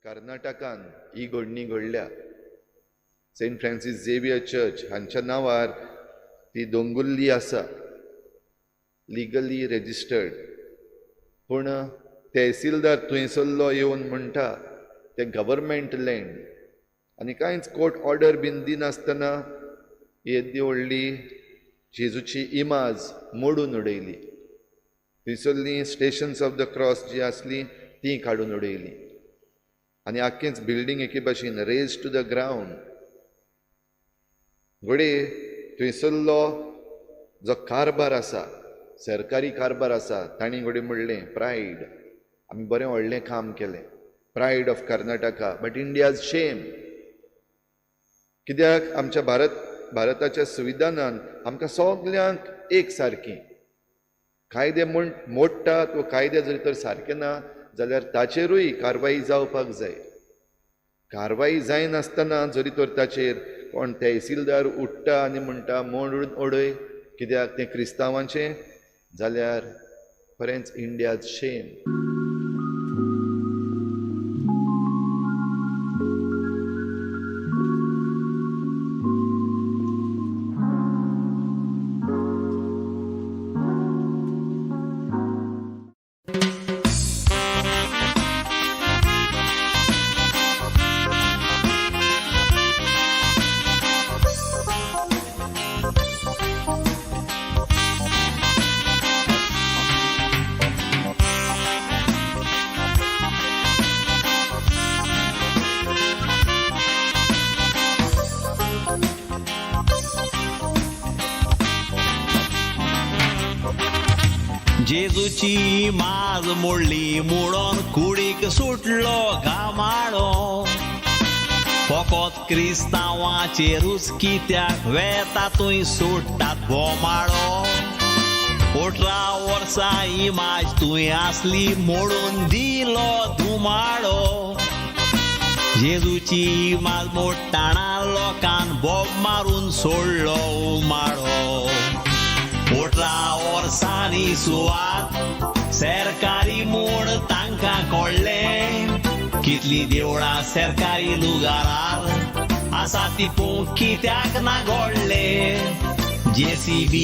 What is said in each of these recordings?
कर्नाटकान ही घडणी घडल्या. Saint Francis Xavier church हांच्या नांवार ती दोंगुल्ली आसा, लिगली रेजिस्टर्ड. पूण तहसीलदार थंयसरलो येवन म्हणटा ते गव्हर्मेंट लँड आनी कांयच कोर्ट ऑर्डर बीन दिनासतना येदी व्हडली जेजूची इमाज मोडून उडयली. थंयसरली स्टेशन्स ऑफ द क्रॉस जी आसली ती काडून उडयली आनी आख्खेंच बिल्डींग एके भाशेन रेज टू द ग्रावंड. घोडे थंयसरलो जो कारभार आसा, सरकारी कारभार आसा, तांणी घोडे म्हणलें प्रायड, आमी बरें व्हडलें काम केलें, pride of Karnataka, but India's शेम. कित्याक आमच्या भारताच्या संविधानान आमकां सगल्यांक एक सारकी कायदे मोडटात वा कायदे जरी तर सारके ना जाल्यार ताचेरूय कारवाई जावपाक जाय. कारवाई जायनासतना जरी तर ताचेर कोण तहसीलदार उठ्ठा आनी म्हणटा मोडून उडय कित्याक तें क्रिस्तांवांचें, जाल्यार खरेंच इंडियाज शेम. जेजूची माज मोडली मोडोन कुडीक सुटलो गामाडो. फकत क्रिस्तांवाचेरूच कित्याक वेतातूय सुट्टात बोमाडो. 18 वर्सां इमाज तुवें आसली मोडून दिलो धुमाडो. जेजूची इमाज मोडटाना लोकान बोब मारून सोडलो उमाडो. 18 वर्सांनी सुवात सरकारी मोड तांकां कळ्ळें. कितली देवळां सरकारी लुगारार आसा ती पळोवंक कित्याक ना घोडले. JCB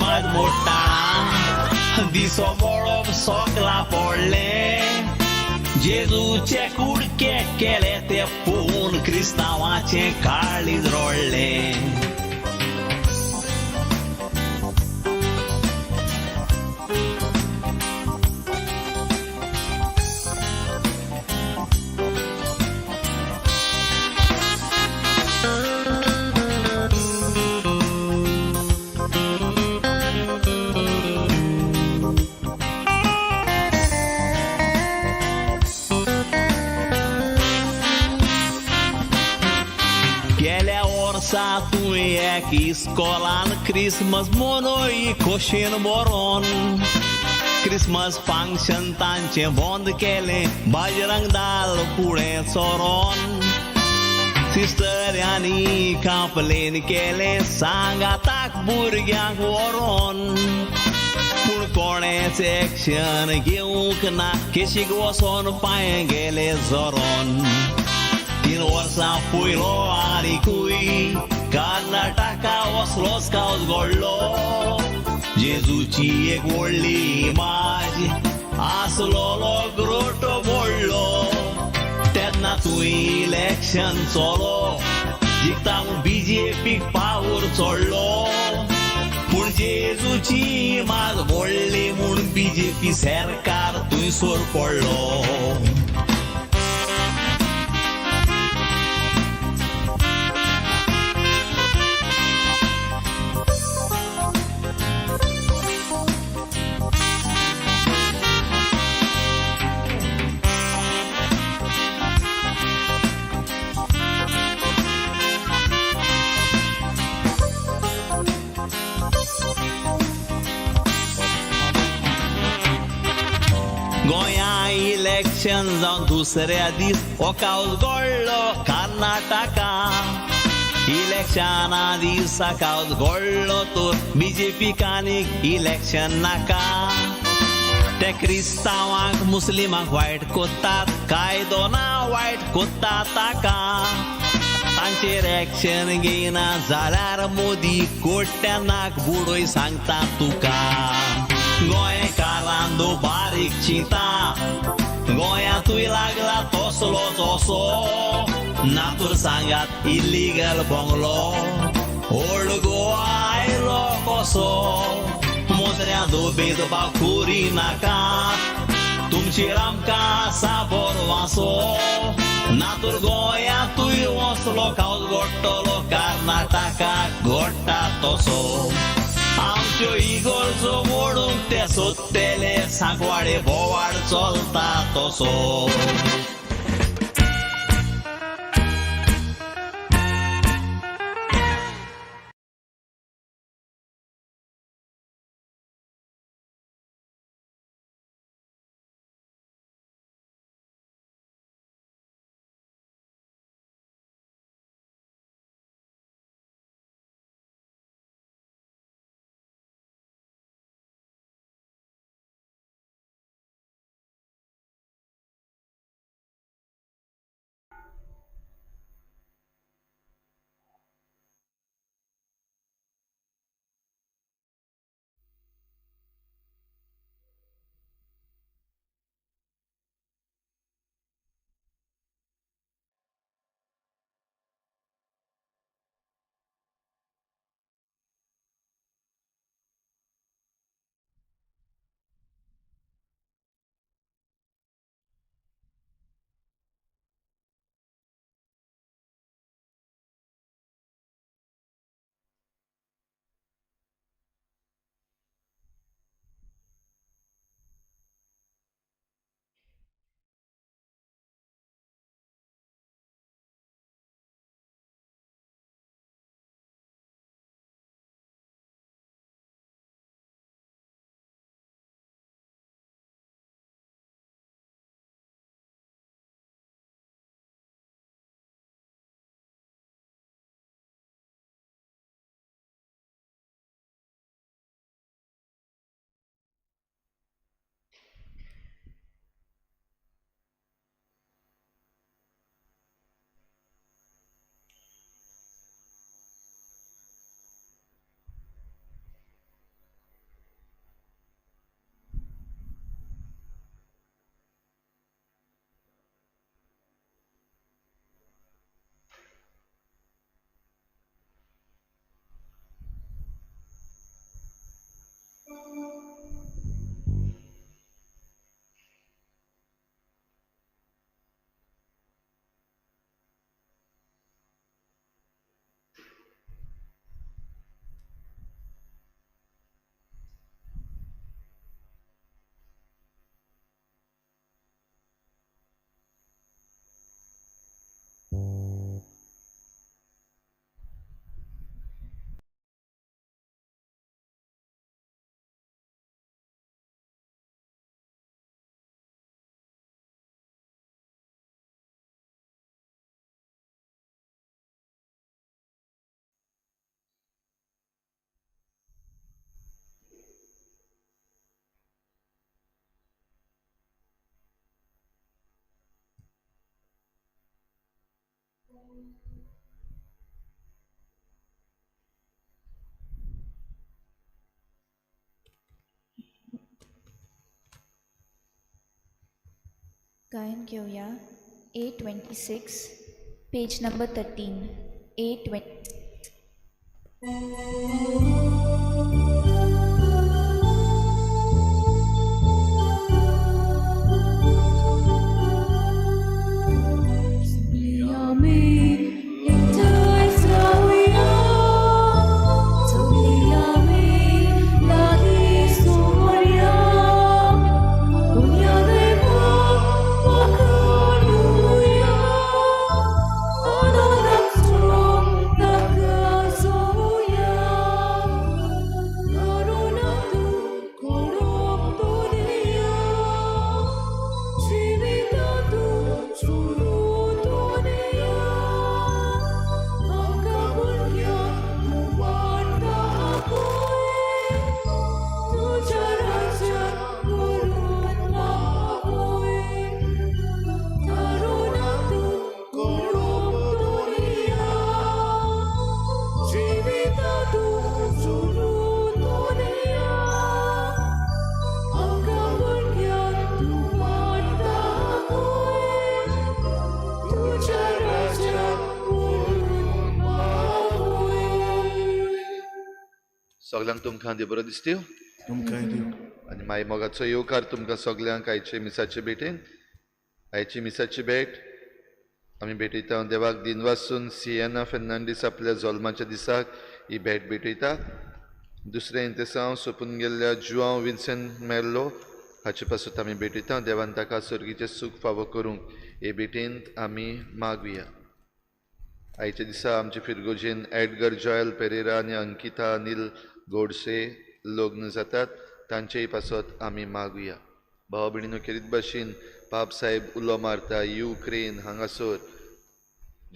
माज मोडटाना दिसो मोडप सोकला पडले. जेजूचे कुडके केले ते पळोवन क्रिस्तांवाचें काळीज रोडलें. तुवें एक इस्कॉलान क्रिसमस मनोय खोशेन बरोन. क्रिसमस फंक्शन तांचें बंद केलें बाजरंग दाल फुडें चोरोन. सिस्टरांनी कंप्लेन केलें सांगाताक भुरग्यांक व्हरोन. पूण कोणेंच एक्शन घेवंक ना, केशीक वचोन पांय गेले जोरोन. 3 वर्सां पयलो आनीकूय कर्नाटका वसलो स्काउट घडलो. जेजूची एक व्हडली इमाज आसलोलो ग्रोटो मोडलो. तेन्ना तुवें इलेक्शन चलो जिखता म्हूण BJPक पावर चडलो. पूण जेजूची इमाज मोडली म्हूण BJP सरकार थंयसर पडलो. गोंया इलेक्शन जावन दुसऱ्या दीस वोकावट घडलो कर्नाटका. इलेक्शना दिसा कावट घडलो तर BJP कानीक इलेक्शन नाका. ते क्रिस्तांवांक मुस्लिमांक वायट कोत्तात कायदो ना वायट कोत्ता ताका तांचेर एक्शन घेयना जाल्यार मोदी कोट्यानाक बुडोय सांगता तुका गोंयकारांदो बारीक चिंता गोंयांतूय लागला तसलोच असो नातूर सांगात इल्लीगल बंगलो ओल्ड गोवा आयलो कसो मोजऱ्यांदो भेदभाव करी नाका तुमचेर आमकां आसा बरो वासो नातूर गोंयांतूय वचलो कावज घोडटलो कर्नाटकाक घोडटा तसो आमच्यो इगर्जो मोडूंक ते सोदतेले सांकवाडे बोवाड चलता तसो गायन घेऊया A26 page number 13 A26 Oh सगळ्यांक तुमकां देव बरो दिसत्यो तुमकांय देव आनी मागीर मोगाचो येवकार तुमकां सगळ्यांक आयचे मिसाचे भेटेन आयची मिसाची भेट आमी भेटयता देवाक दिन वाचून सिएना फेर्नांडीस आपल्या जल्माच्या दिसाक ही भेट भेटयता दुसरें इंतेसांव सोंपून गेल्ल्या जुआंव विन्सेंट मेर्लो हाचे पासून आमी भेटयता देवान ताका सर्गीचें सूख फावो करूंक हे भेटेंत आमी मागुया आयच्या दिसा आमचे फिरगोजेन एडगर जॉयल पेरेरा आनी अंकिता अनिल गोडसे लग्न जातात तांचेय पासत आमी मागुया भाव भयणीनो खेरीत भाशेन पाप साहेब उलो मारता युक्रेन हांगासर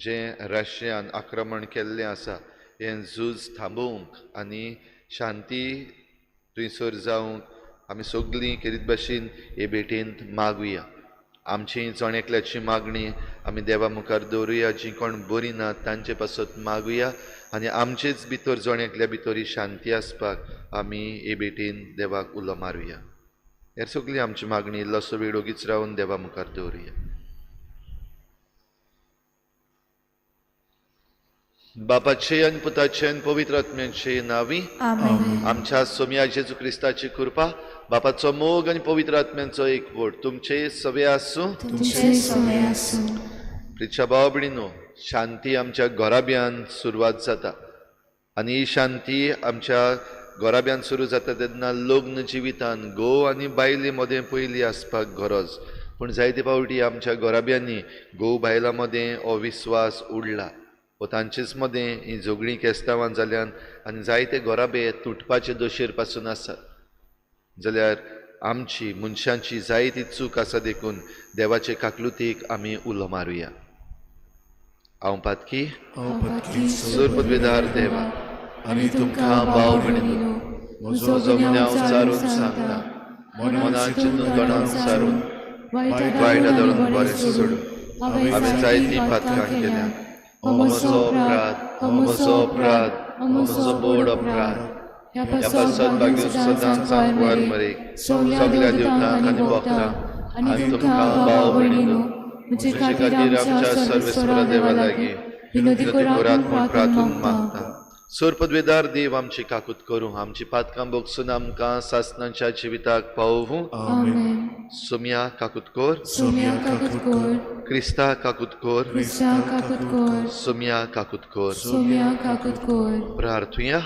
जें रशियान आक्रमण केल्लें आसा हें झूज थांबोवंक आनी शांती थंयसर जावंक आमी सगळीं खेरीत भाशेन हे भेटेंत मागुया आमची जोणेकल्याची मागणी आमी देवा मुखार दवरुया जीं कोण बरीं नात तांचे पासत मागुया आनी आमचेच भितर जोणेकल्या भितर ही शांती आसपाक आमी हे भेटेन देवाक उलो मारुया हेर सगळी आमची मागणी इल्लोसो वेळ ओगीच रावन देवा मुखार दवरुया बापाचे आनी पुताचे आनी पवित्र आत्म्याचे नांवी आमच्या सोम्या जेजू क्रिस्ताची कृपा बापाचो मोग आनी पवित्र आत्म्यांचो एकवट तुमचे सवे आसूं प्रिच्या भाव भयणीनो शांती आमच्या घोराब्यान सुरवात जाता आनी ही शांती आमच्या घोराब्यान सुरू जाता तेन्ना लग्न जिवितान घोव आनी बायले मदें पयली आसपाक गरज पूण जायते फावटी आमच्या घोराब्यांनी घोव बायलां मदें अविस्वास उडला व तांचेच मदें ही झगडीं केस्तांवां जाल्यान आनी जायते घोराबे तुटपाचे दोशेर पासून आसात जाल्यार आमची मनशांची जायती चूक आसा देखून देवाचे काकलुतीक आमी उलो मारुया हांव पातकी सुर पदवेदार देवा आनी तुमकां भाव भयणीनो म्हजो जमन्याव चारून सांगता मनाचें नुतणां सारून वायटा धरून बरें सोडून हांवें जायतीं पातकां केल्या हो म्हजो अपराध म्हजो बोड अपराध ह्या पासत बागेर सदांच सांगवार मरेक सगळ्या देवतांक आनी भक्तांक आनी तुमकां भाव भयणीनो म्हजे खातीर आमच्या सर्वेस्वर देवा लागीं विनोदी करात म्हूण प्रार्थून मागता सोर पदवेदार देव आमची काकूत करूं आमची पातकां बोगसून आमकां सासणाच्या जिविताक पावूं सोम्या काकूत कोर क्रिस्ता काकूत कोर सोम्या काकूत कोर प्रार्थुया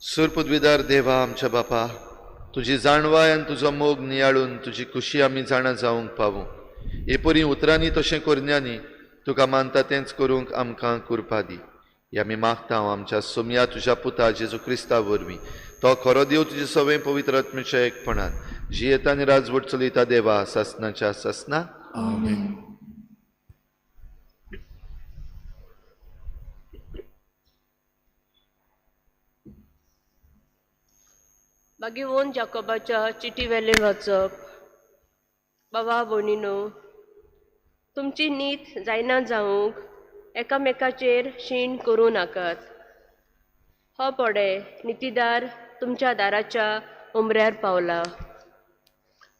सुर पदवेदार देवा आमच्या बापा तुजी जाणवाय आनी तुजो मोग नियाळून तुजी खुशी आमी जाणा जावंक पावूं एपरी उतरांनी तशें कोरन्यांनी तुका मानता तेंच करूंक आमकां कृपा दी हे आमी मागता आमच्या सोम्या तुज्या पुता जेजू क्रिस्ता वरवीं तो खरो देव तुजे सवें पवित्र आत्म्याच्या एकपणान जियेता आनी राजवट चलयता देवा सासणाच्या सासना बागेवोन जाकोबाच्या चिटी वेले वचप बाबा भयणीनो तुमची नीत जायना जावंक एकामेकाचेर शीण करूं नाकात हो पडे नितीदार तुमच्या दाराच्या उमऱ्यार पावला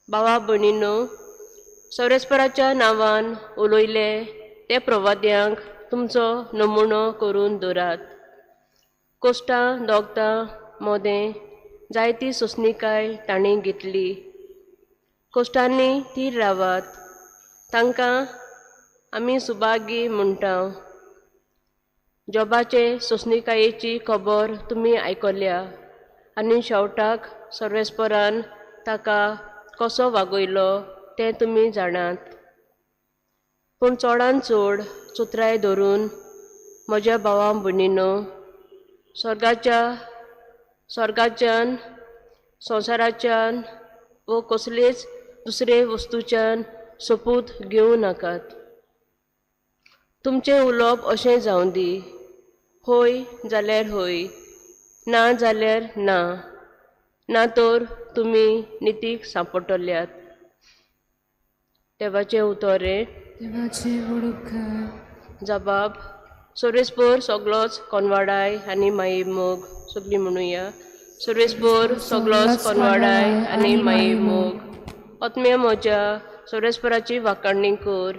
बाबा भयणीनो सर्वेस्पराच्या नांवान उलयले ते प्रवाद्यांक तुमचो नमुनो करून दवरात कोश्टां दोगतां मोदें जायती सोंसणीकाय तांणी घेतली कोश्टांनी तीर रावात तांकां आमी सुभागी म्हणटा जॉबाचे सोंसणीकायेची खबर तुमी आयकल्या आनी शेवटाक सर्वेस्परान ताका कसो वागयलो तें तुमी जाणात पूण चडान चड सुत्राय धरून म्हज्या भावा भयणीनो स्वर्गाच्यान संवसाराच्यान वो कसलेच दुसरे वस्तूच्यान सोपूत घेवं नाकात तुमचें उलोवप अशें जावं दी होय जाल्यार होय ना जाल्यार ना तर तुमी नितीक सांपडटल्यात देवाचें उतोरें जबाब सर्वेस्पर सगळोच कोनवाडाय आनी माई मोग सगळीं म्हणुया सर्वेस्पर सगळोच कोनवाडाय आनी माई मोग आत्म्या म्हज्या सर्वेस्पराची वाखाणणी कर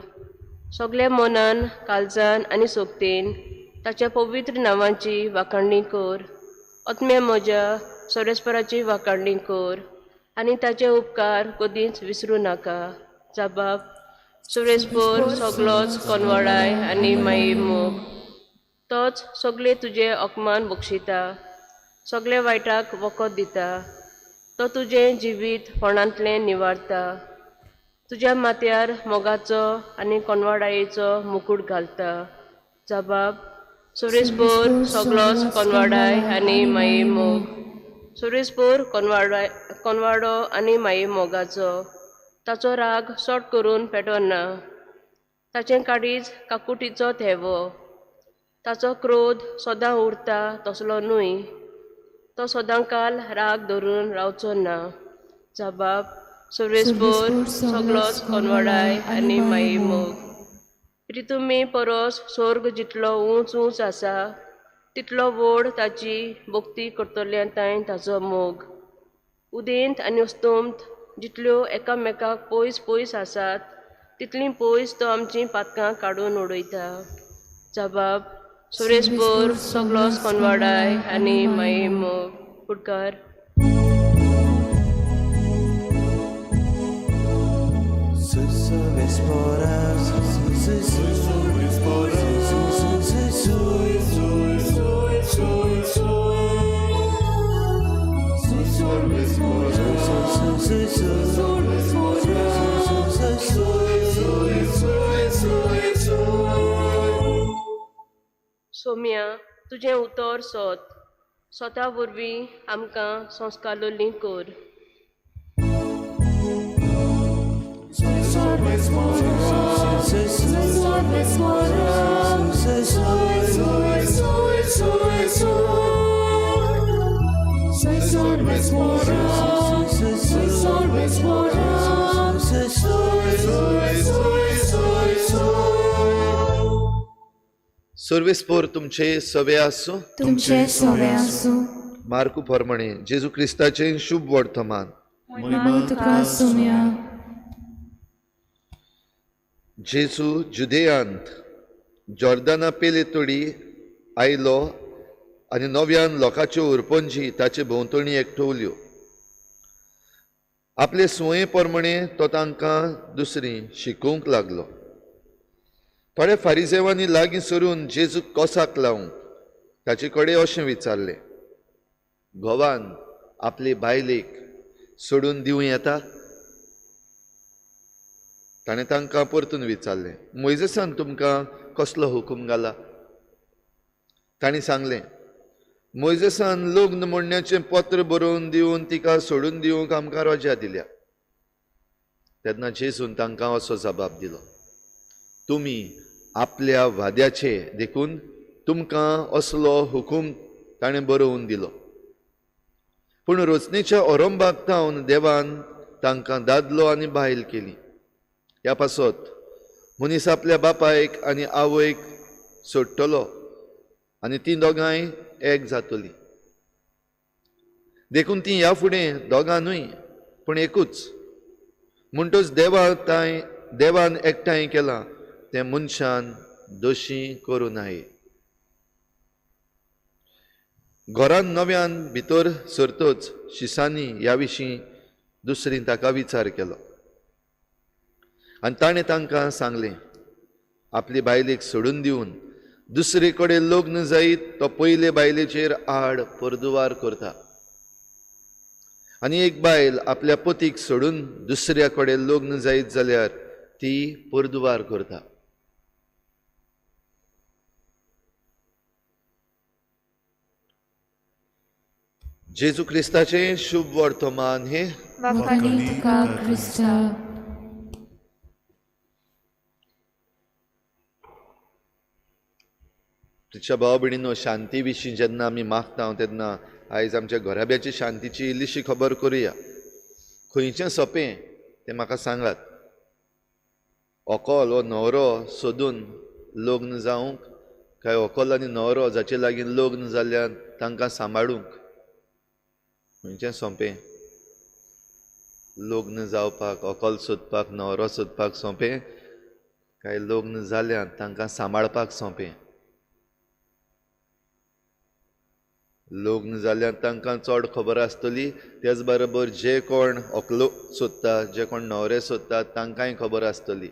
सगळ्या मनान काळजान आनी सोबतेन ताच्या पवित्र नांवाची वाखाणणी कर. आत्म्या म्हज्या सोरेस्पराची वाखाणणी कर आनी ताचे उपकार कधीच विसरूं नाका. जबाब. सोरेस्पर सगलोच कोनवाडाय आनी मागीर मोग. तोच सगळे तुजे अकमान बक्षिता, सगळे वायटाक वखद दिता. तो तुजें जिवीत फोंडांतलें निवारता. तुज्या माथ्यार मोगाचो आनी कोनवाडायेचो मुकुट घालता. जबाब. सोरेस्पर सगलोच कोनवाडाय आनी मागीर मोग. सोरेस्पर कोनवाडो आनी मागीर मोगाचो. ताचो राग सोट करून पेटोना. ताचें काडीज काकुटीचो थेवो. ताचो क्रोध सदां उरता तसलो न्हय. तो सदां काल राग धरून रावचो ना. जबाब. सोरेस्पर सगलोच कोनवाडाय आनी मागीर मोग. रितुमी परस स्वर्ग जितलो उंच उंच आसा तितलो व्हड ताची भक्ती करतल्यांताय ताचो मोग. उदेंत आनी उस्तूमत जितल्यो एकामेकाक पयस पयस आसात तितलीं पयस तो आमचीं पातकां काडून उडयता. जबाब. सोरेस्पर सगलोच कोनवाडाय आनी मागीर मोग. फुडकार. सोम्या, तुजें उतर सोद. स्वता वरवीं आमकां संस्कारुलीं कर. सर्वेस्पर तुमचे सवे आसूं. तुमचे सोवे आसूं. मार्कू प्रमाणे जेजू क्रिस्ताचें शुभ वर्तमान. महिमा तुका सोम्या. जेजू जुदेयांत जॉर्दाना पेले तोडी आयलो आनी नव्यान लोकाच्यो उरपंजी ताचे भोंवतणी एकठवल्यो. आपले सुये प्रमाणे तो तांकां दुसरी शिकोवंक लागलो. थोड्या फारिसेवांनी लागीं सरून जेजूक कोसाक लावंक ताचे कडेन अशें विचारलें, घोवान आपले बायलेक सोडून दिवं येता? ताणें तांकां परतून विचारलें, मोइजेसान तुमकां कसलो हुकूम घाला? तांणी सांगलें, मोइजेसान लग्न म्हणण्याचें पत्र बरोवन दिवन तिका सोडून दिवंक आमकां रजा दिल्या. तेन्ना जेजून तांकां असो जबाब दिलो, तुमी आपल्या वाद्याचे देखून तुमकां असलो हुकूम ताणें बरोवन दिलो. पूण रचनेच्या अरंभाक थावन देवान तांकां दादलो आनी बायल केली. ह्या पासत मनीस आपल्या बापायक आनी आवयक सोडटलो आनी तीं दोगांय एक जातलीं. देखून तीं ह्या फुडें दोगां न्हय पूण एकूच. म्हणटच देवान एकठांय केलां तें मनशान दोशी करूं नये. घरान नव्यान भितर सरतच शिसांनी ह्या विशीं दुसरीं ताका विचार केलो आनी ताणें तांकां सांगलें, आपली बायलेक सोडून दिवन दुसरे कडेन लग्न जायत तो पयले बायलेचेर आड परदुवार करता. आनी एक बायल आपल्या पतीक सोडून दुसऱ्या कडेन लग्न जायत जाल्यार ती परदुवार करता. जेजू क्रिस्ताचें शुभ वर्तमान हे वखाणी तुका क्रिस्ता. तुमच्या भाव भयणींनो, शांती विशीं जेन्ना आमी मागता तेन्ना आयज आमच्या घराब्याची शांतीची इल्लीशी खबर करुया. खंयचें सोंपें तें म्हाका सांगात. व्हंकल हो न्हवरो सोदून लग्न जावंक काय व्हंकल आनी न्हवरो जाचे लागीं लग्न जाल्ल्यान तांकां सांबाळूंक? खंयचें सोंपें? लग्न जावपाक, व्हंकल सोदपाक, न्हवरो सोदपाक सोंपें काय लग्न जाल्ल्यान तांकां सांबाळपाक सोंपें? लग्न जाल्यार तांकां चड खबर आसतली, त्याच बरोबर जे कोण व्हंकलो सोदतात, जे कोण न्हवरे सोदतात तांकांय खबर आसतली.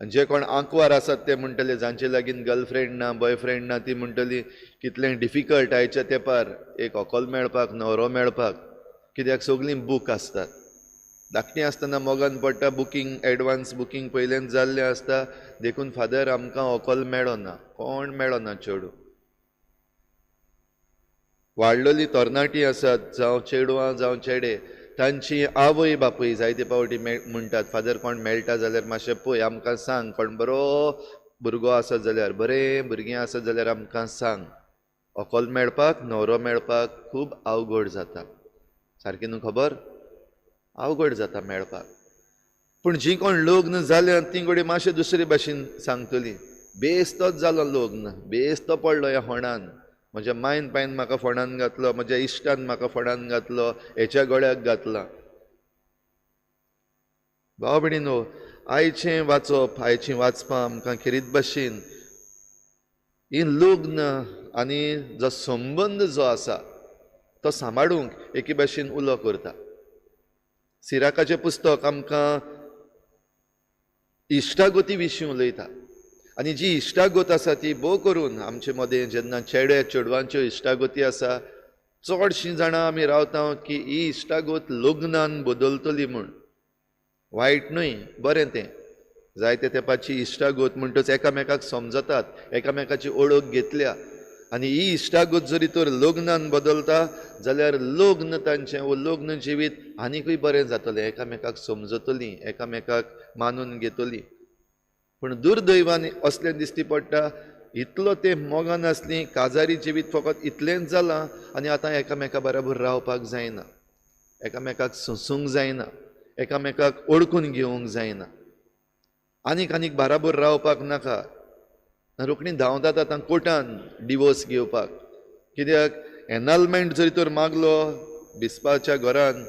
आनी जे कोण आंकवार आसात ते म्हणटले, जांचे लागीं गर्लफ्रेंड ना, बॉयफ्रेंड ना, ती म्हणटली कितलें डिफिकल्ट आयच्या तेंपार एक व्हंकल मेळपाक, न्हवरो मेळपाक, कित्याक सगळीं बूक आसतात. धाकटीं आसतना मोगान पडटा, बुकींग, एडवान्स बुकींग पयलेंच जाल्लें आसता, देखून फादर आमकां व्हंकल मेळो ना, कोण मेळो ना चेडूं. वाडलेलीं तरणाटीं आसात, जावं चेडवां जावं चेडे, तांची आवय बापूय जायते पावटी म्हणटात, फादर कोण मेळटा जाल्यार मातशें पळय, आमकां सांग, कोण बरो भुरगो आसत जाल्यार, बरें भुरगें आसत जाल्यार आमकां सांग. व्हंकल मेळपाक, न्हवरो मेळपाक खूब अवघड जाता. सारकें न्हू खबर? अवघड जाता मेळपाक. पूण जीं कोण लग्न जाल्यात तीं घोडी मातशें दुसरे भाशेन सांगतलीं. बेस्तोच जालो लग्न, बेस्तो पडलो ह्या होणान, म्हज्या मायन पायन म्हाका फोंडान घातलो, म्हज्या इश्टान म्हाका फोंडान घातलो, हेच्या गळ्याक घातला. भाव भयणीनो, आयचें वाचप, आयचीं वाचपां आमकां खेरीत भाशेन ही लग्न आनी जो संबंद जो आसा तो सांबाळूंक एके भाशेन उलो करता. सिराकाचें पुस्तक आमकां इश्टागती विशीं उलयता. आनी जी इश्टागत आसा ती भोव करून आमचे मदें जेन्ना चेडे चेडवांच्यो इश्टागती आसा, चडशीं जाणां आमी रावता की ही इश्टागत लग्नान बदलतली म्हूण. वायट न्हय, बरें तें. जायते तेंपाची इश्टागत म्हणटच एकामेकाक समजतात, एकामेकाची ओळख घेतल्या, आनी ही इश्टागत जरी तर लग्नान बदलता जाल्यार लग्न तांचें वो लग्न जिवीत आनिकूय बरें जातलें, एकामेकाक समजतलीं, एकामेकाक मानून घेतलीं. पूण दुर्दैवान असलें दिश्टी पडटा, इतलो ते मोगान आसलीं, काजारी जिवीत फकत इतलेंच जालां आनी आतां एकामेका बराबर रावपाक जायना, एकामेकाक सोंसूंक जायना, एकामेकाक ओळखून घेवंक जायना, आनीक बराबर रावपाक नाका. रोखडीं धांवतात आतां कोर्टान डिवोर्स घेवपाक. कित्याक एनलमेंट जरी तर मागलो बिस्पाच्या घरान,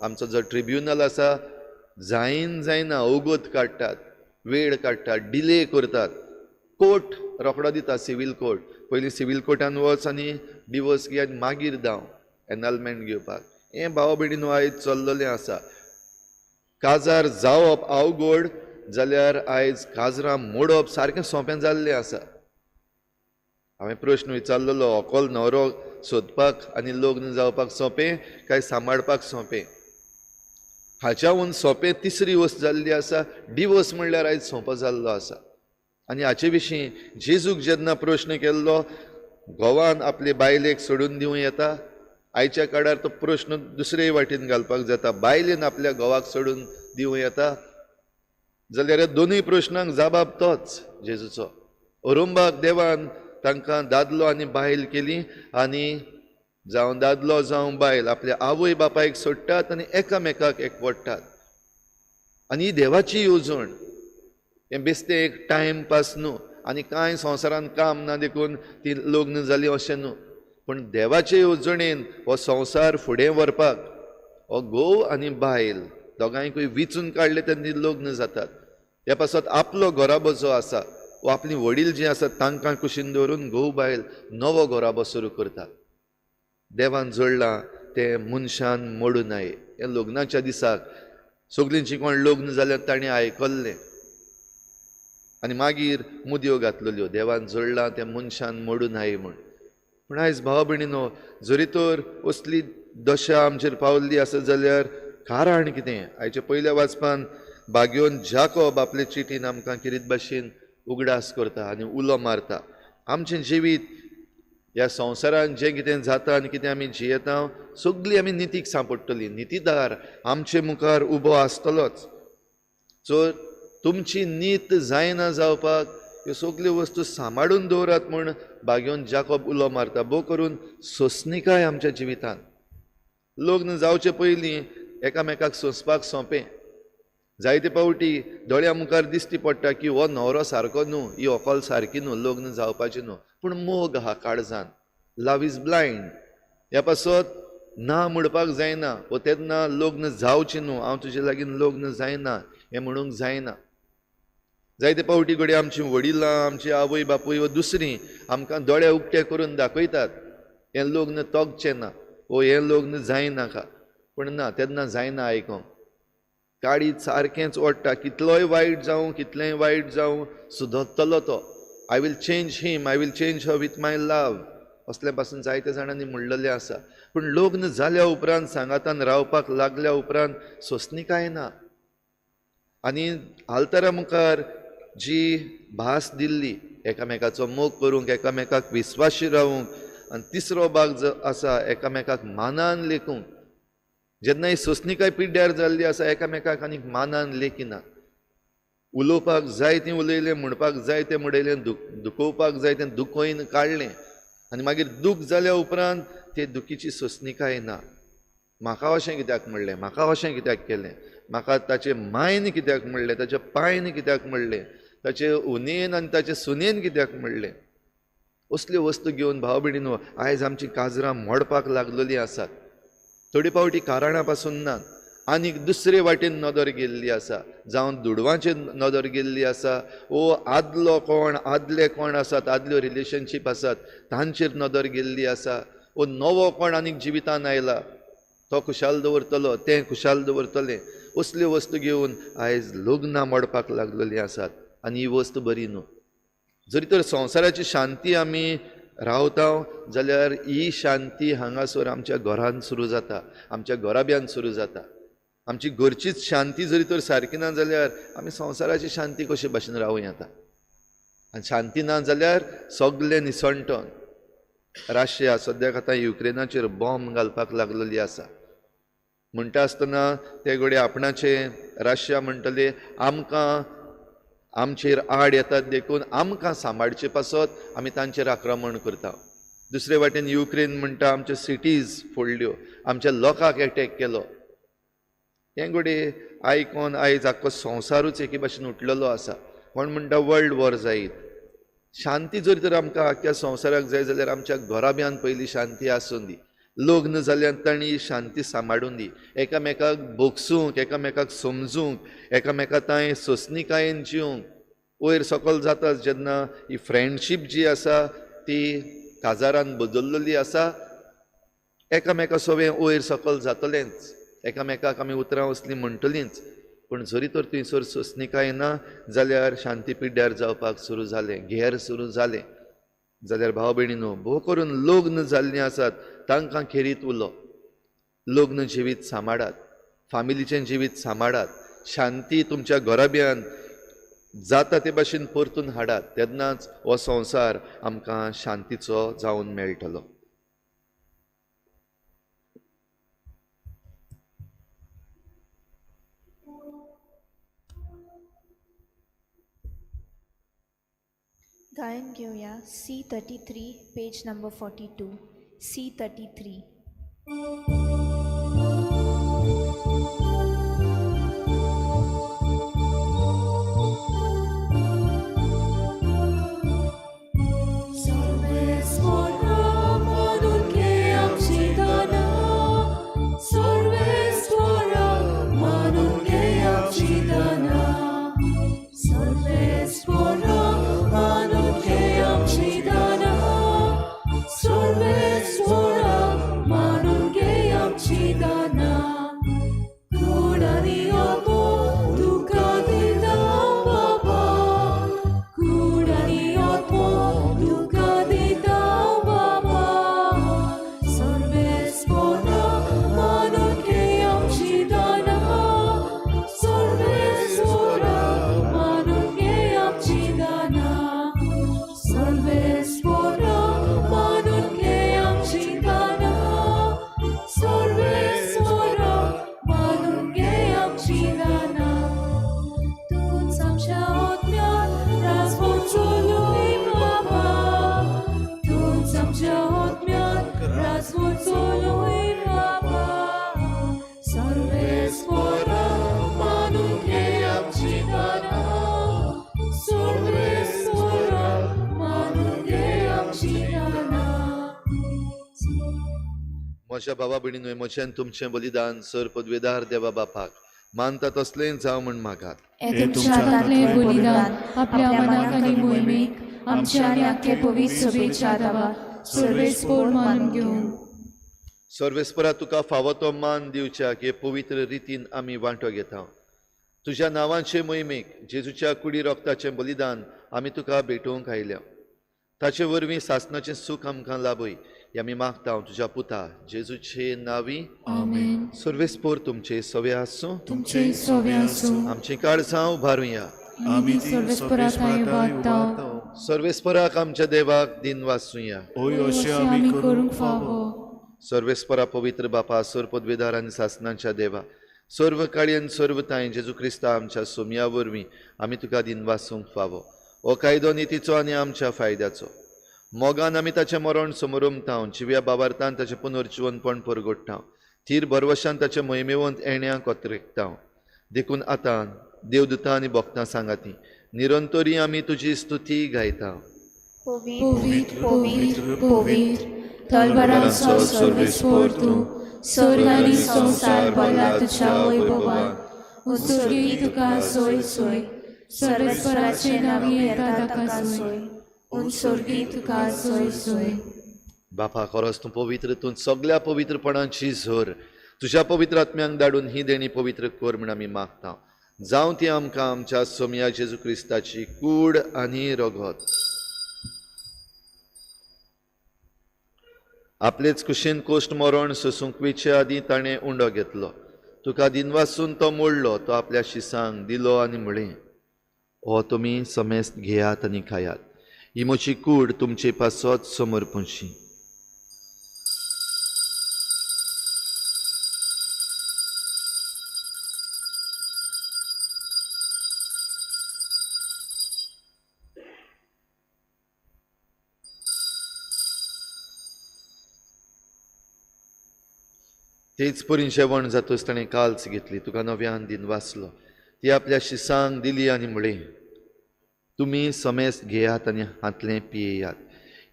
आमचो जो ट्रिब्युनल आसा, जायना ओगोत काडटात, वेळ काडटात, डिले करतात. कोर्ट रोखडो दिता, सिवील कोर्ट. पयलीं सिवील कोर्टान वच आनी डिवोर्स घे आनी मागीर धांव एनलमेंट घेवपाक. हें भाव भयणीनो आयज चल्ललें आसा. काजार जावप अवघड जाल्यार आयज काजरां मोडप सारकें सोंपें जाल्लें आसा. हांवें प्रश्न विचारलेलो, व्हंकल न्हवरो सोदपाक आनी लग्न जावपाक सोंपें काय सांबाळपाक सोंपें? हाच्याहून सोंपें तिसरी वस्त जाल्ली आसा, डिवोर्स म्हणल्यार आयज सोंपो जाल्लो आसा. आनी हाचे विशीं जेजूक जेन्ना प्रश्न केल्लो, घोवान आपले बायलेक सोडून दिवं येता, आयच्या काळार तो प्रश्न दुसरे वाटेन घालपाक जाता, बायलेन आपल्या घोवाक सोडून दिवं येता, जाल्यार ह्या दोनूय प्रश्नांक जबाब तोच जेजूचो. अरुंबाक देवान तांकां दादलो आनी बायल केली, आनी जावं दादलो जावं बायल आपल्या आवय बापायक सोडटात आनी एकामेकाक एकवटतात. आनी ही देवाची येवजण. हें बेश्टें एक टायम पास न्हू, आनी कांय संवसारान काम ना देखून ती लग्न जाली अशें न्हू. पूण देवाचे येवजणेन हो संवसार फुडें व्हरपाक हो घोव आनी बायल दोगांयकूय विचून काडले तेन्ना लग्न जातात. ह्या पासत आपलो घोराबो जो आसा, वो आपली वडील जीं आसात तांकां कुशीन दवरून घोव बायल नवो घोराबो सुरू करतात. देवान जोडलां तें मनशान मोडूं नये. हे लग्नाच्या दिसाक सगळींची कोण लग्न जाल्यार ताणें आयकल्लें आनी मागीर मुदयो घातलेल्यो, देवान जोडलां तें मनशान मोडूं नये म्हूण. पूण आयज भाव भयणीनो, जरी तर असली दशा आमचेर पावल्ली आसत जाल्यार कारण कितें? आयच्या पयल्या वाचपान बागयोन जाकोब आपले चिठीन आमकां किरीत भाशेन उगडास करता आनी उलो मारता. आमचें जिवीत ह्या संवसारान जें कितें जाता आनी कितें आमी जियेता, सगळीं आमी नितीक सांपडटलीं. नितीदार आमचे मुखार उबो आसतलोच. सो तुमची नीत जायना जावपाक ह्यो सगल्यो वस्तू सांबाळून दवरात म्हूण बागयोन जाकोब उलो मारता. भोव करून सोंसणिकाय आमच्या जिवितान. लग्न जावचे पयलीं एकामेकाक सोंसपाक सोंपें. जायते पावटी दोळ्या मुखार दिश्टी पडटा की हो न्हवरो सारको न्हू, ही व्हंकल सारकी न्हू, लग्न जावपाचें न्हू. पूण मोग आहा काळजान. लव इज ब्लायंड. ह्या पासत ना म्हणपाक जायना, वो तेन्ना लग्न जावचें न्हू, हांव तुजे लागीं लग्न जायना हें म्हणूंक जायना. जायते पावटी घडये आमचीं वडिलां, आमची आवय बापूय वा दुसरीं आमकां दोळे उक्ते करून दाखयतात. हें लग्न तोगचें ना वो हें लग्न जायनाका पूण ना तेन्ना जायना आयकोंक काडीत सारकेंच ओडटा कितलोय वायट जावं कितलेंय वायट जावं सुदरतलो तो I will change him I will change her with my love असले पासून जायत्या जाणांनी म्हणलेलें आसा पूण लग्न जाल्या उपरांत सांगातान रावपाक लागल्या उपरांत सोंसणीकाय ना आनी आल्तारा मुखार जी भास दिल्ली एकामेकाचो मोग करूंक एकामेकाक विस्वाशी रावूंक आनी तिसरो भाग जो आसा एकामेकाक मानान लेखूंक जेन्ना ही सोंसणीकाय पिड्ड्यार जाल्ली आसा एकामेकाक आनीक मानान लेखिना उलोवपाक जाय तें उलयलें म्हणपाक जाय तें म्हणयलें दुखोवपाक जाय तें दुखोवन काडलें आनी मागीर दूख जाल्या उपरांत ते दुखीची सोंसणीकाय ना म्हाका अशें कित्याक म्हणलें म्हाका अशें कित्याक केलें म्हाका ताचे मायन कित्याक म्हणलें ताच्या पायन कित्याक म्हणलें ताचे उनेन आनी ताचे सुनेन कित्याक म्हणलें असल्यो वस्तू घेवन भाव भयणीनो आयज आमची काजरां मोडपाक लागलेलीं आसात थोडी पावटी कारणां पासून ना आनीक दुसरे वाटेन नदर गेल्ली आसा जावं दुडवांचेर नदर गेल्ली आसा वो आदले कोण आसात आदल्यो रिलेशनशीप आसात तांचेर नदर गेल्ली आसा वो नवो कोण आनीक जिवितान आयला तो खुशाल दवरतलो तें खुशाल दवरतलें असल्यो वस्तू घेवन आयज लग्नां मोडपाक लागलेलीं आसात आनी ही वस्त बरी न्हू जरी तर संवसाराची शांती आमी रावता जाल्यार ही शांती हांगासर आमच्या घरांत सुरू जाता आमच्या घराब्यान सुरू जाता आमची घरचीच शांती जरी तर सारकी ना जाल्यार आमी संवसाराची शांती कशे भाशेन रावूं येता आनी शांती ना जाल्यार सगळें निसणटोन राशिया सद्याक आतां युक्रेनाचेर बॉम्ब घालपाक लागलेली आसा म्हणटा आसतना ते घडये आपणाचे राशिया म्हणटले आमकां आमचेर आड येतात देखून आमकां सांबाळचे पासत आमी तांचेर आक्रमण करता दुसरे वाटेन युक्रेन म्हणटा आमच्यो सिटीज फोडल्यो आमच्या लोकांक एटॅक केलो हें घडये आयकोन आयज आख्खो संवसारूच एके भाशेन उठलेलो आसा कोण म्हणटा वर्ल्ड वॉर जायत शांती जरी तर आमकां आख्ख्या संवसाराक जाय जाल्यार आमच्या घराब्यान पयली शांती आसूं दी लग्न जाल्यार तांणी शांती सांबाळून दी एकामेकाक बोगसूंक एकामेकाक समजूंक एकामेका तांय सोंसणीकायेन जिवंक वयर सकयल जाता जेन्ना ही फ्रेंडशीप जी आसा ती काजारान बदललेली आसा एकामेका सवें वयर सकयल जातलेंच एकामेकाक आमी उतरां असलीं म्हणटलींच पूण जरी तर थंयसर सोंसणीकाय ना जाल्यार शांती पिड्ड्यार जावपाक सुरू जालें घेर सुरू जालें जाल्यार भाव भयणीनो भोव करून लग्न जाल्लीं आसात तांकां खेरीत उलो लग्न जिवीत सांबाळात फामिलीचें जिवीत सांबाळात शांती तुमच्या घराब्यान जाता ते भाशेन परतून हाडात तेन्नाच हो संवसार आमकां शांतीचो जावन मेळटलो गायन घेऊया C33 पेज नंबर 42 C33 म्हज्या भावा भयणीनो म्हजें तुमचें बलिदान सर पदवेदार देवा बापाक मानता तसलें जावं म्हण मागात हे तुमच्या हातांतलें बलिदान आपल्या मनाक आनी मोहिमेक आमच्या आनी आख्खे पवित्र सभेच्या दावा सर्वेस्पोर मान घेवन सर्वेस्परा तुका फावो तो मान दिवच्याक हे पवित्र रितीन आमी वांटो घेता. तुज्या नांवाचे मोहिमेक जेजूच्या कुडी रोगताचें बलिदान आमी तुका भेटोवंक आयल्या. ताचे वरवीं सासणाचें सूख आमकां लाभय हें आमी मागता तुज्या पुता जेजूचे नांवी. आमेन. सर्वेस्पोर तुमचे सवे आसूं. तुमचे सवे आसूं. आमची काळजां उबारुया. आमी सर्वेस्पराताय वागता सर्वेस्पराक आमच्या देवाक दिन वाचुया. ओय अशें आमी आमी करूंक फावो. सर्वेस्परा पवित्र बापा सोर पदवेदार आनी सासणांच्या देवा सर्व काळी आनी सर्व ताय जेजू क्रिस्ता आमच्या सोमया वरवीं आमी तुका दिन वाचूंक फावो. हो कायदो नितीचो आनी आमच्या फायद्याचो. मोगान आमी ताचें मरण समोरुमता. जिव्या बाबार्थान ताचें पुनर्जिवनपण परगोडटा. थीर बरवशान ताचें मोहिमेवंत येण्याक कोत्रेकता. देखून आतां देवदूतां आनी भक्तां सांगाती निरंतरी आमी तुजी स्तुती गायता. पवित्र पवित्र पवित्र तलवारांचो सर्वेस्पोर तूं स्वर्ग आनी संसार भरला तुज्या वैभवान. उत्सुकी तुका सोय सोय सर्वेस्पराचे नांवी येता ताका सोय. उत्सुकी तुका सोय सोय. बापा खरोच तूं पवित्र. तूं सगळ्या पवित्रपणाची झोर तुज्या पवित्र आत्म्यांक धाडून ही देणी पवित्र कर म्हण आमी मागता. जावं ती आमकां आमच्या सोमया जेजू क्रिस्ताची कूड आनी रगत. आपलेच कुशीन कोश्ट मरण सोसूंक वेचे आदीं ताणें उंडो घेतलो. तुका दिन वाचून तो मोडलो. तो आपल्या शिसांक दिलो आनी म्हळें हो तुमी समेस्त घेयात आनी खायात. ही म्हजी कूड तुमचे पासत समर्पणशी. तेच परी जेवण जातूच ताणें काल्स घेतली. तुका नव्यान दिन वाचलो. ती आपल्या शिसांक दिली आनी म्हळें तुमी समेस्त घेयात आनी हातलें पियेयात.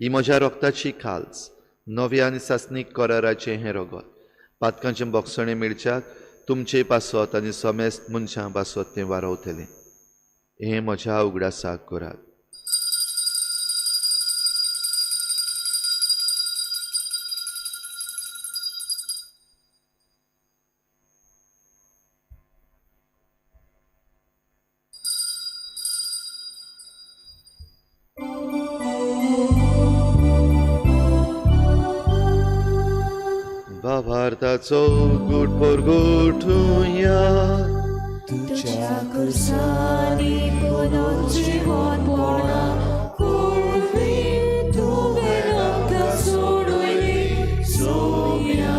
ही म्हज्या रोगताची काल्स नव्या आनी सासणीक कराराचें हें रगत. पातकांचें बोगसणें मेळच्याक तुमचे पासत आनी समेस्त मनशां पासत तें वारवतलें. हें म्हज्या उगडासाक करात. भावार्थाचो गूट परगोठुया. तुझ्या कुर्सानी पुनर्जीवनपणा कुर्वी तुवें रक्त सोडली सोम्या.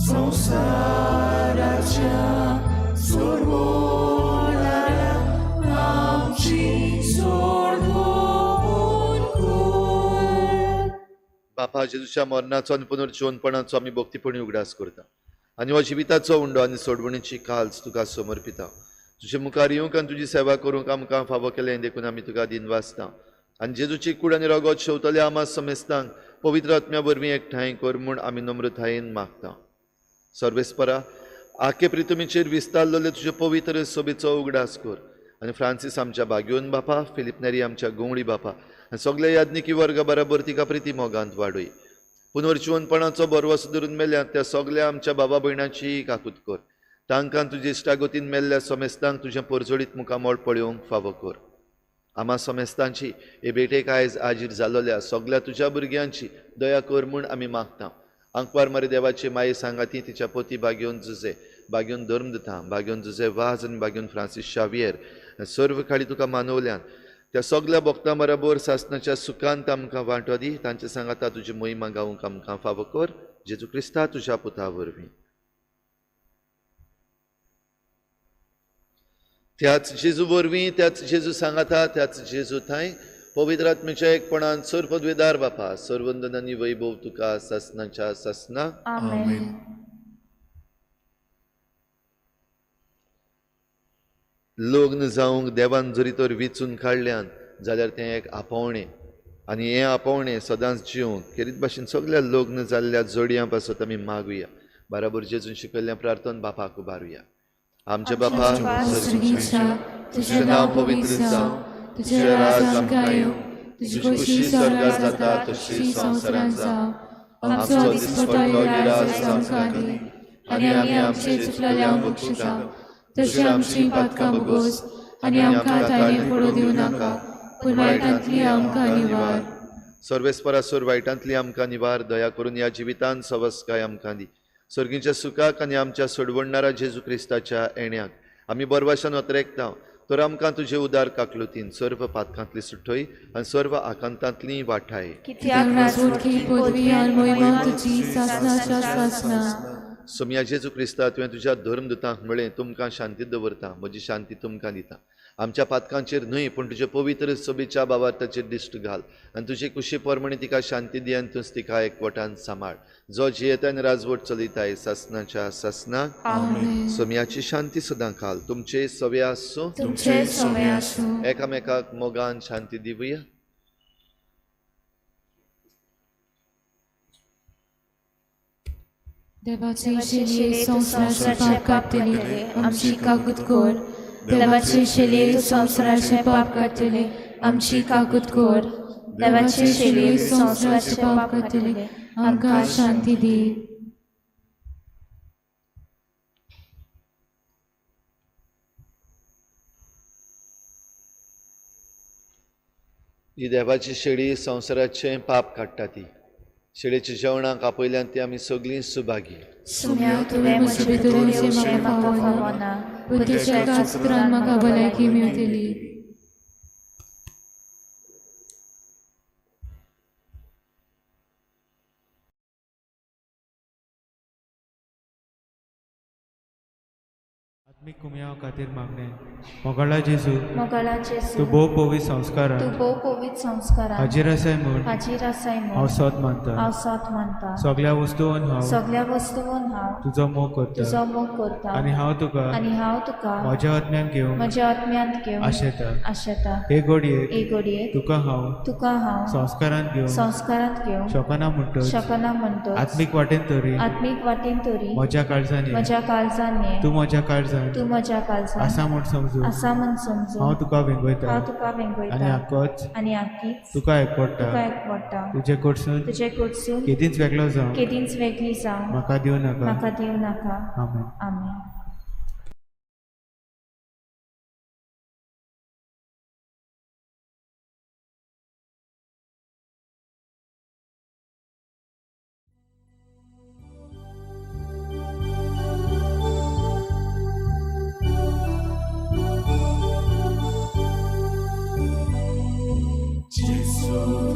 संसाराच्या सोडवणाऱ्या आमची सोडवण कर. बापा जेजूच्या मरणाचो आनी पुनर्जीवनपणाचो आमी भक्तीपणी उगडास करता. आनी हो जिविताचो उंडो आनी सोडवणीची काल्स तुका समर्पिता. तुजे मुखार येवंक आनी तुजी सेवा करूंक आमकां फावो केलें देखून आमी तुका दिन वाचता. आनी जेजूची कूड आनी रगत शेवतले आमा समेस्तांक पवित्र आत्म्या वरवीं एकठांय कर म्हूण आमी नम्रतायेन मागता. सर्वेस्परा आखे प्रितुमीचेर विस्तारलेले तुजे पवित्र सोबेचो उगडास कर. आनी फ्रांसीस आमच्या भाग्योन बापा, फिलिप नेरी आमच्या गोंगडी बापा आनी सगळे याज्ञिकी वर्ग बराबर तिका प्रिती मोगांत वाडय. पुनर्जीवनपणाचो बरवस धरून मेल्यात त्या सगळ्या आमच्या बाबा भयणांची काकूत कर. तांकां तुजे इश्टागतीन मेल्ल्या समेस्तांक तुजें परजोडीत मुखामोळ पळोवंक फावो कर. आमा समेस्तांची हे भेटेक आयज हाजीर जालोल्या सगळ्या तुज्या भुरग्यांची दया कर म्हूण आमी मागता. आंकवार मारी देवाची माये सांगाती तिच्या पोती भाग्योन जुजे, भाग्योन धर्मदता, भाग्योन जुजे वाज आनी भाग्योन फ्रांसीस शावियर सर्व काळी तुका मानवल्यान त्या सगळ्या भक्तां बरोबर सासणाच्या सुखांत आमकां वांटो दी. तांचे सांगाता तुजी मोहिमा गावंक आमकां फावो कर. जेजू क्रिस्ता तुज्या पुता वरवीं. त्याच जेजू वरवीं, त्याच जेजू सांगाता, त्याच जेजू थंय पवित्र आत्म्याच्या एकपणान सर पदवेदार बापा सर्वंदन आनी वैभव तुका सासणाच्या सासना. आमेन. लग्न जावंक देवान जरी तर विचून काडल्यान जाल्यार तें एक आपोवणें आनी हें आपोवणें सदांच जिवंक खेरीत भाशेन सगळ्या लग्न जाल्ल्या जोडयां पासत आमी मागुया. बराबर जेजून शिकयल्लें प्रार्थना बापाक उबारुया. आमचे बापा स्वर्गीच्या तुजें नांव पवित्र जावं, तुजें राज आमकां येवं, तुझी खुशी स्वर्गार जाता तशी संवसारांत जावं. आमचो दिसपटलो गिरास आमकां दी, आनी आमी आमचे चुकलेल्यांक बक्षिसा. तशी आमची पातकां बगोस, आनी आमकां थायणेक पडूं दिवं नाका, पूण वायटांतली आमकां निवार. सर्वेस्परासूर वायटांतली आमकां निवार, दया करून ह्या जिवितांत सवस्काय आमकां दी. सर्गीच्या सुखाक आनी आमच्या सोडवणाऱ्या जेजू क्रिस्ताच्या येण्याक आमी बरवाशान वतरेकता. तर आमकां तुजे उदार काकलुतीन सर्व पातकांतली सुटोय आनी सर्व आकांतांतली वाठाय. कित्याक राजवटकी पदवी आनी मोहिमा तुजी सासणाच्या सासना. सोम्या जेजू क्रिस्ता तुवें तुज्या धर्मदुतांक म्हळें, तुमकां शांती दवरता, म्हजी शांती तुमकां दिता. आमच्या पातकांचेर न्हय पूण तुजे पवित्र सोबीच्या बाबाताचेर दिश्ट घाल आनी तुजी कुशी पोरमणी तिका शांती दी आनी तूंच तिका एकवटान सांबाळ. जो जियेतान राजवट चलयताय सासनाच्या सासनाक. आमेन. सोम्याची शांती सदां घाल. तुमचे सवे आसूं. तुमचे सवय आसूं. एकामेकाक मोगान शांती दिवया. देवाचे शेले संवसाराचे पाप काडटले, आमची काकूत कोर. देवाचे शेले तूं संवसाराचे पाप काडटले, आमची काकूत कोर. देवाचे शेले संवसाराचे पाप काडटले, आमकां शांती दी. ही देवाची शेळी संवसाराचें पाप काडटा ती. शेळेच्या जेवणाक आपयल्यान ती आमी सगळीं सुभागी. सुम्या तुवें म्हजे भितर येवचें म्हाका फावना, पूण तुज्या कातरान म्हाका भलायकी मेळटली. आत्मिक कुमया खातीर मागणें. मोगाळा जेजू, मोगाळा जेजू, तूं भोव पवित्र संस्कारान तूं भोव पवित्र संस्कारान हाजीर आसाय म्हूण हाजीर आसाय हांव म्हूण सोत मानता. हांव सोत मानता. सगळ्या वस्तूंन हांव सगळ्या वस्तूंन हांव तुजो मोग तुजो करता मोग करता. आनी हांव तुका आनी हांव तुका म्हज्या आत्म्यान घेवन म्हज्या आत्म्यांत घेवन आशेता. आशेता. हे घडयेक हे घडयेक तुका हांव तुका हांव संस्कारान घेवन संस्कारांत घेवन शोकना म्हणटच शकना म्हणटो आत्मीक वाटेन तरी आत्मीक वाटेन तरी म्हज्या काळजांनी म्हज्या काळजान ये. तूं म्हज्या काळजान तूं म्हज्या काळजान आसा म्हूण समजू आसा म्हूण समजू. हांव तुका वेंगयता हांव तुका आनी वेंगयता आक्कोच आनी आख्खीच तुका एकवडटा. तुका एकवडटा. तुजे कडसून तुजे कडसून केदींच वेगळो जावं केदींच वेगळी जावं म्हाका दिवं नाका. म्हाका दिवं नाका. आमेन. आमेन. Jesu,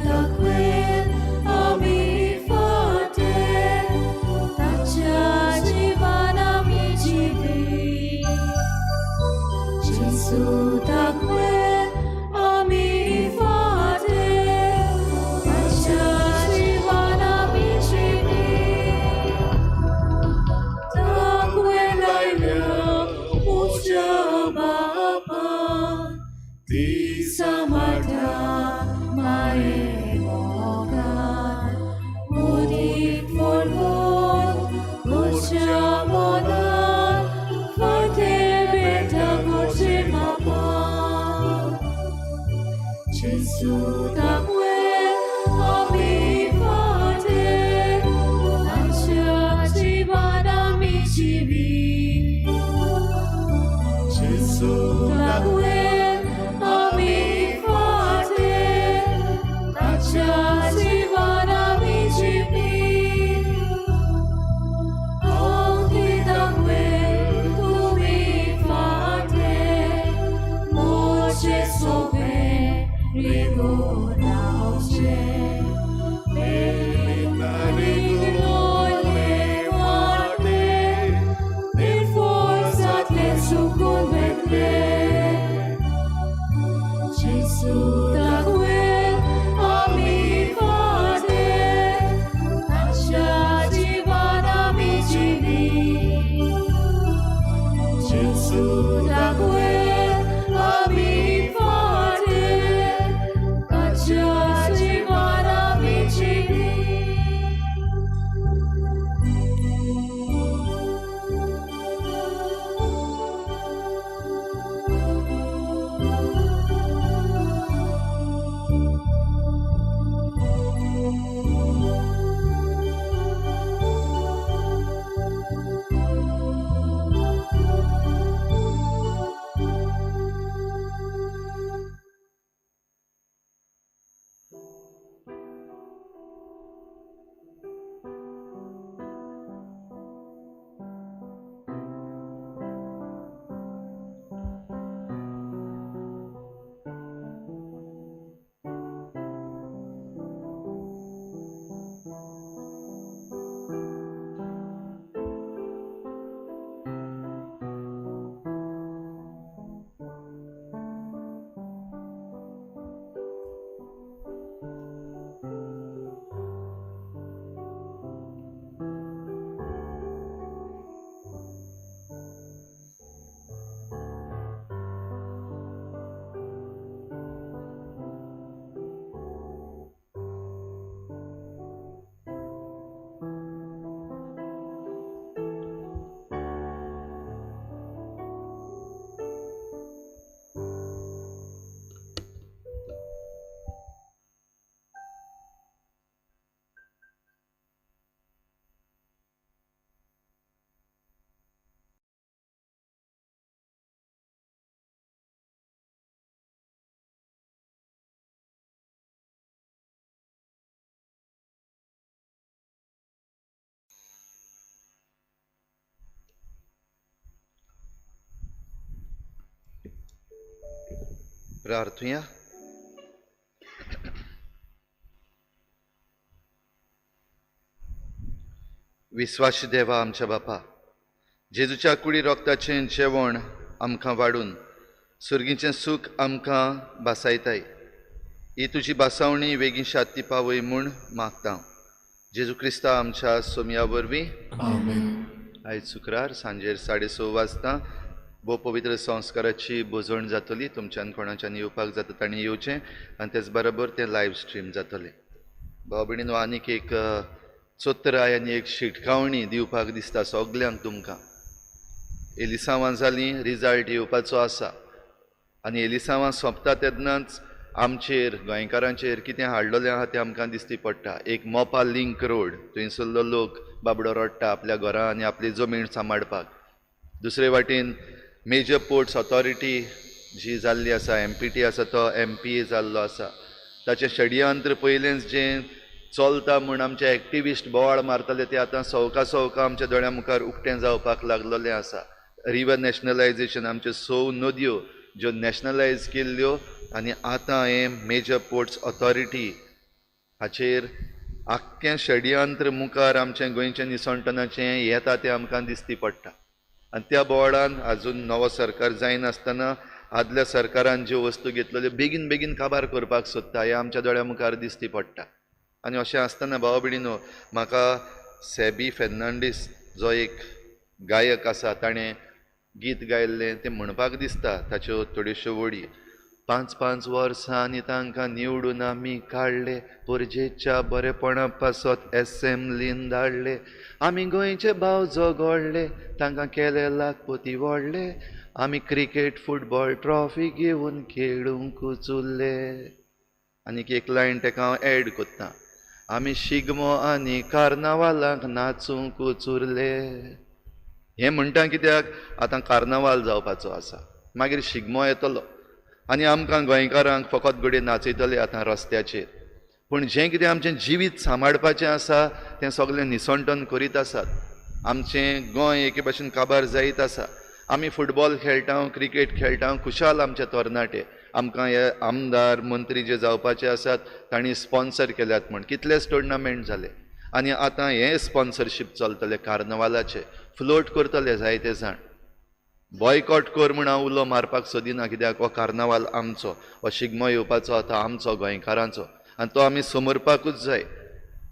प्रार्थुया. विश्वासी देवा आमच्या बापा, जेजूच्या कुडी रोगताचें जेवण आमकां वाडून सुर्गीचें सूख आमकां बासायताय. ही तुजी बासावणी बेगीन शांती पावय म्हूण मागता. जेजू क्रिस्ता आमच्या सोमया वरवीं. आयज शुक्रार सांजेर 6:30 वाजता भोव पवित्र संस्काराची बोजवण जातली. तुमच्यान कोणाच्यान येवपाक जाता तांणी येवचें आनी तेच बरोबर तें लायव्ह स्ट्रीम जातलें. भाव भयणीनो, आनीक एक चोत्राय आनी एक शिटकावणी दिवपाक दिसता सगल्यांक तुमकां. एलिसांवां जालीं, रिजल्ट येवपाचो आसा आनी एलिसांवां सोंपता तेन्नाच आमचेर गोंयकारांचेर कितें हाडलेलें आहा तें आमकां दिसती पडटा. एक मोपा लिंक रोड, थंयसरलो लोक बाबडो रडटा आपल्या घरां आनी आपली जमीन सांबाळपाक. दुसरे वाटेन मेजर पोर्ट्स ऑथॉरिटी जी जाल्ली आसा, MPT आसा, तो MPA जाल्लो आसा. ताचें षडयंत्र पयलेंच जें चलता म्हूण आमचे एक्टिविस्ट बोवाळ मारताले ते आतां सवका सवका आमच्या दोळ्या मुखार उक्तें जावपाक लागलेलें आसा. रिवर नॅशनलायजेशन, आमच्यो 6 नद्यो ज्यो नॅशनलायज केल्ल्यो आनी आतां हे मेजर पोर्ट्स ऑथॉरिटी हाचेर आख्खें षडयंत्र मुखार आमचें गोंयचें निसणटनाचें येता तें आमकां दिसती पडटा. आनी त्या बोवाळान आजून नवो सरकार जायनासतना आदल्या सरकारान ज्यो वस्तू घेतलेल्यो बेगीन बेगीन काबार करपाक सोदता हें आमच्या दोळ्या मुखार दिसती पडटा. आनी अशें आसतना भाव भयणीनो, म्हाका सेबी फेर्नांडीस जो एक गायक आसा ताणें गीत गायल्लें तें म्हणपाक दिसता. ताच्यो थोड्योश्यो वडी. 5-5 वर्सांनी तांकां निवडून आमी काडले, पोरजेच्या बरेपणा पासत एसेंब्लीन धाडले. आमी गोंयचे भाव जोगोडले, तांकां केले लाखपोती व्हडले. आमी क्रिकेट फुटबॉल ट्रॉफी घेवन खेळूंक उचुल्ले. आनीक एक लायन ताका हांव एड कोत्ता. आमी शिगमो आनी कार्नावालाक नाचूंक उचुरले. हें म्हणटा कित्याक आतां कार्नावाल जावपाचो आसा, मागीर शिगमो येतलो आनी आमकां गोंयकारांक फकत घडये नाचयतले आतां रस्त्याचेर. पूण जें कितें आमचें जिवीत सांबाळपाचें आसा तें सगळें निसणटन करीत आसात. आमचें गोंय एके भाशेन काबार जायत आसा. आमी फुटबॉल खेळटा, क्रिकेट खेळटा, खुशाल आमचे तरणाटे. आमकां हे आमदार मंत्री जे जावपाचे आसात तांणी स्पॉन्सर केल्यात म्हण कितलेच टुर्नामेंट जाले. आनी आतां हे स्पॉन्सरशीप चलतले कार्नवालाचे. फ्लोट करतले जायते जाण. बॉयकॉट कर म्हूण हांव उलो मारपाक सोदिना, कित्याक हो कार्नावाल आमचो, हो शिगमो येवपाचो आतां आमचो गोंयकारांचो आनी तो आमी समरपाकूच जाय.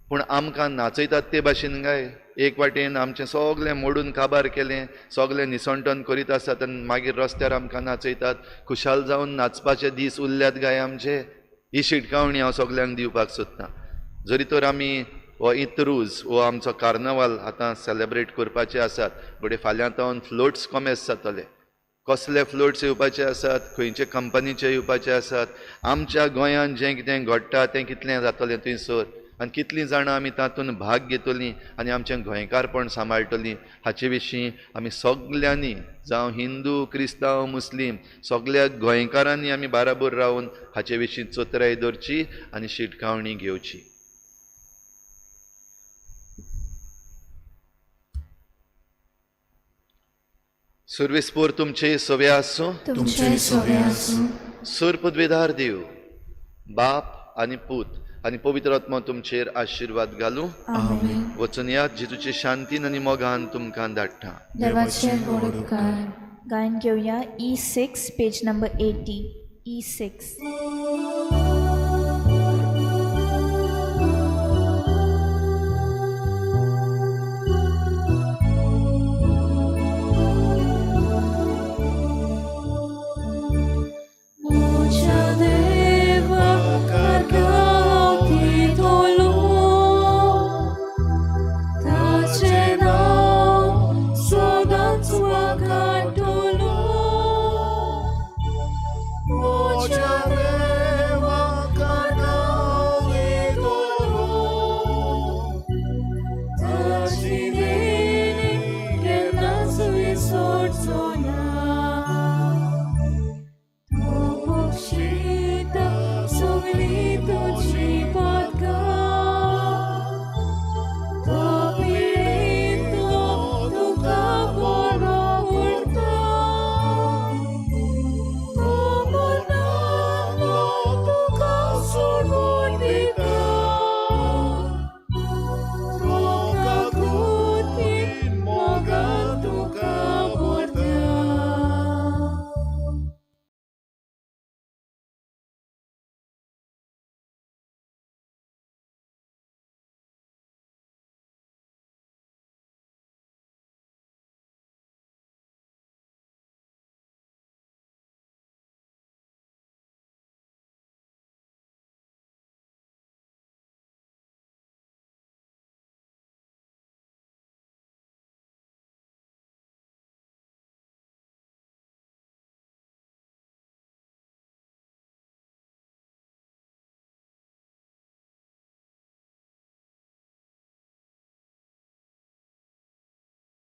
पूण आमकां नाचयतात ते भाशेन काय? एक वाटेन आमचें सगळें मोडून काबार केलें, सगळें निसणटन करीत आसात आनी मागीर रस्त्यार आमकां नाचयतात. खुशाल जावन नाचपाचे दीस उरल्यात काय आमचे? ही शिटकावणी हांव सगल्यांक दिवपाक सोदतां. जरी तर आमी हो इत्रूज हो आमचो कार्नावाल आतां सेलेब्रेट करपाचे आसात, घडये फाल्यां तावन फ्लोट्स कॉमेस जातले. कसले फ्लोट्स येवपाचे आसात, खंयचे कंपनीचे येवपाचे आसात, आमच्या गोंयांत जें कितें घडटा तें कितलें जातलें थंयसर आनी कितलीं जाणां आमी तातूंत भाग घेतलीं आनी आमचें गोंयकारपण सांबाळटलीं हाचे विशीं आमी सगल्यांनी, जावं हिंदू, क्रिस्तांव, मुस्लीम, सगळ्या गोंयकारांनी आमी बाराबर रावन हाचे विशीं चोत्राय धरची आनी शिटकावणी घेवची. सर्वेस्पोर तुमचे सोवे आसूं. तुमचे सोवे आसूं. सुरपदवेदार देव, बाप आनी पूत आनी पवित्र आत्मा तुमचेर आशिर्वाद घालूं. आमेन. वचून यात जेजूचे शांतीन आनी मोगान तुमकां धाडटा. देवाचे गोड उपकार. गायन घेऊया E6 पेज नंबर 80. E6.